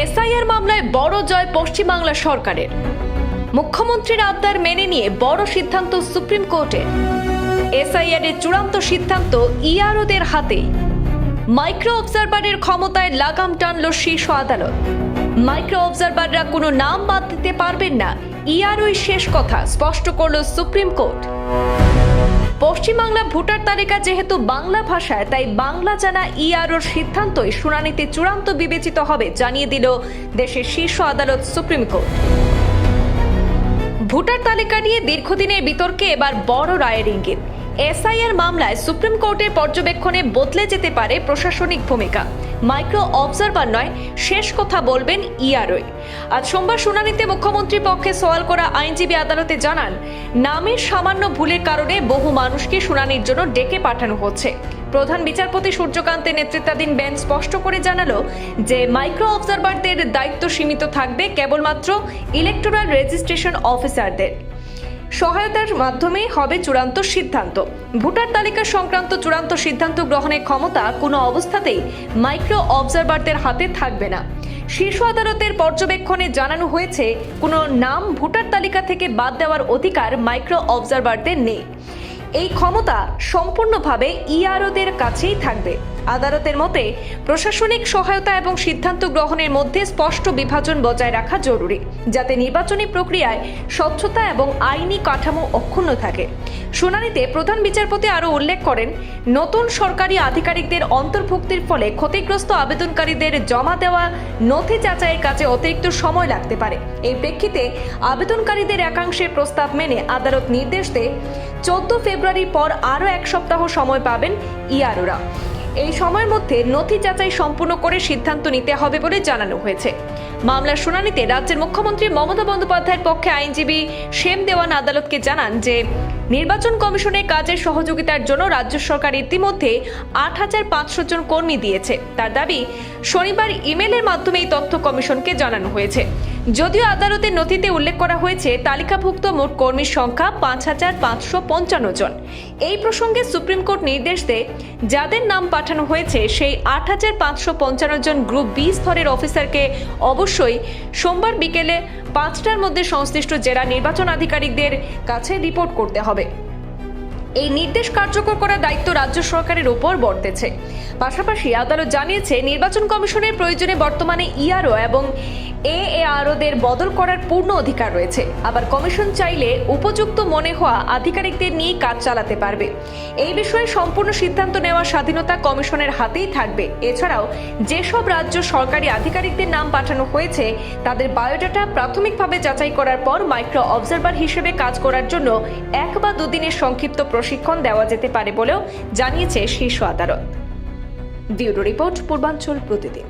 SIR মামলায় বড় জয় পশ্চিমবাংলা সরকারের। মুখ্যমন্ত্রীর আবদার মেনে নিয়ে বড় সিদ্ধান্ত সুপ্রিম কোর্টের। এসআইআর এর চূড়ান্ত সিদ্ধান্ত ইআরওদের হাতে। মাইক্রো অবজারভারের ক্ষমতায় লাগাম টানল শীর্ষ আদালত। মাইক্রো অবজারভাররা কোনো নাম বাদ দিতে পারবেন না, ইআরওই শেষ কথা স্পষ্ট করল সুপ্রিম কোর্ট। পশ্চিমবাংলা ভোটার তালিকা যেহেতু বাংলা ভাষায়, তাই বাংলা জানা ইআরওর সিদ্ধান্তই শুনানিতে চূড়ান্ত বিবেচিত হবে জানিয়ে দিল দেশের শীর্ষ আদালত সুপ্রিম কোর্ট। ভোটার তালিকা নিয়ে দীর্ঘদিনের বিতর্কে এবার বড় রায়ের ইঙ্গিত। এসআইআর মামলায় সুপ্রিম কোর্টের পর্যবেক্ষণে বদলে যেতে পারে প্রশাসনিক ভূমিকা। মাইক্রো অবজারভার নয়, শেষ কথা বলবেন ইআরওই। আজ সোমবার শুনানিতে মুখ্যমন্ত্রীর পক্ষে সওয়াল করা আইনজীবী আদালতে জানান, নামের সামান্য ভুলের কারণে বহু মানুষকে শুনানির জন্য ডেকে পাঠানো হচ্ছে। প্রধান বিচারপতি সূর্যকান্তের নেতৃত্বাধীন বেঞ্চ স্পষ্ট করে জানালো যে মাইক্রো অবজারভারদের দায়িত্ব সীমিত থাকবে কেবলমাত্র ইলেকটোরাল রেজিস্ট্রেশন অফিসারদের। সহায়তার মাধ্যমে হবে চূড়ান্ত সিদ্ধান্ত। ভোটার তালিকা সংক্রান্ত চূড়ান্ত সিদ্ধান্ত গ্রহণের ক্ষমতা কোনো অবস্থাতেই মাইক্রো অবজারভারদের হাতে থাকবে না। শীর্ষ আদালতের পর্যবেক্ষণে জানানো হয়েছে, কোনো নাম ভোটার তালিকা থেকে বাদ দেওয়ার অধিকার মাইক্রো অবজারভারদের নেই। এই ক্ষমতা সম্পূর্ণভাবে ইআরওদের কাছেই থাকবে। আদালতের মতে প্রশাসনিক সহায়তা এবং সিদ্ধান্ত গ্রহণের মধ্যে স্পষ্ট বিভাজন বজায় রাখা জরুরি, যাতে নির্বাচনী প্রক্রিয়ায় স্বচ্ছতা এবং আইনি কাঠামো অক্ষুণ্ণ থাকে। শুনানিতে প্রধান বিচারপতি আরও উল্লেখ করেন, নতুন সরকারি আধিকারিকদের অন্তর্ভুক্তির ফলে ক্ষতিগ্রস্ত আবেদনকারীদের জমা দেওয়া নথি যাচাইয়ের কাজে অতিরিক্ত সময় লাগতে পারে। এই প্রেক্ষিতে আবেদনকারীদের একাংশের প্রস্তাব মেনে আদালত নির্দেশ দেয় 14 ফেব্রুয়ারির পর আরও এক সপ্তাহ সময় পাবেন ইআরওরা। এই সময়ের মধ্যে নথি যাচাই সম্পূর্ণ করে সিদ্ধান্ত নিতে হবে বলে জানানো হয়েছে। মামলার শুনানিতে রাজ্যের মুখ্যমন্ত্রী মমতা বন্দ্যোপাধ্যায়ের পক্ষে আইনজীবী শেম দেওয়ান আদালতকে জানান যে নির্বাচন কমিশনের কাজের সহযোগিতার জন্য রাজ্য সরকার ইতিমধ্যে 8500 জন কর্মী দিয়েছে। তার দাবি, শনিবার ইমেলের মাধ্যমে এই তথ্য কমিশনকে জানানো হয়েছে। যদিও আদালতের নথিতে উল্লেখ করা হয়েছে তালিকাভুক্ত মোট কর্মীর সংখ্যা 5555 জন। এই প্রসঙ্গে সুপ্রিম কোর্ট নির্দেশ দেয়, যাদের নাম পাঠানো হয়েছে সেই 8555 জন গ্রুপ বি স্তরের অফিসারকে অবশ্যই সোমবার বিকেলে 5টার মধ্যে সংশ্লিষ্ট জেলা নির্বাচন আধিকারিকদের কাছে রিপোর্ট করতে হবে। এই নির্দেশ কার্যকর করার দায়িত্ব রাজ্য সরকারের উপর বর্তেছে। পাশাপাশি আদালত জানিয়েছে, নির্বাচন কমিশনের প্রয়োজনে বর্তমানে ইআরও এবং এএআরওদের বদল করার পূর্ণ অধিকার রয়েছে। আবার কমিশন চাইলে উপযুক্ত মনে হওয়া আধিকারিকদের নিয়ে কাজ চালাতে পারবে। এই বিষয়ে সম্পূর্ণ সিদ্ধান্ত নেওয়ার স্বাধীনতা কমিশনের হাতেই থাকবে। এছাড়াও যেসব রাজ্য সরকারি আধিকারিকদের নাম পাঠানো হয়েছে তাদের বায়োডাটা প্রাথমিকভাবে যাচাই করার পর মাইক্রো অবজারভার হিসেবে কাজ করার জন্য 1 বা 2 দিনের সংক্ষিপ্ত প্রশিক্ষণ দেওয়া যেতে পারে বলেও জানিয়েছে শীর্ষ আদালত। ব্যুরো রিপোর্ট, পূর্বাঞ্চল প্রতিদিন।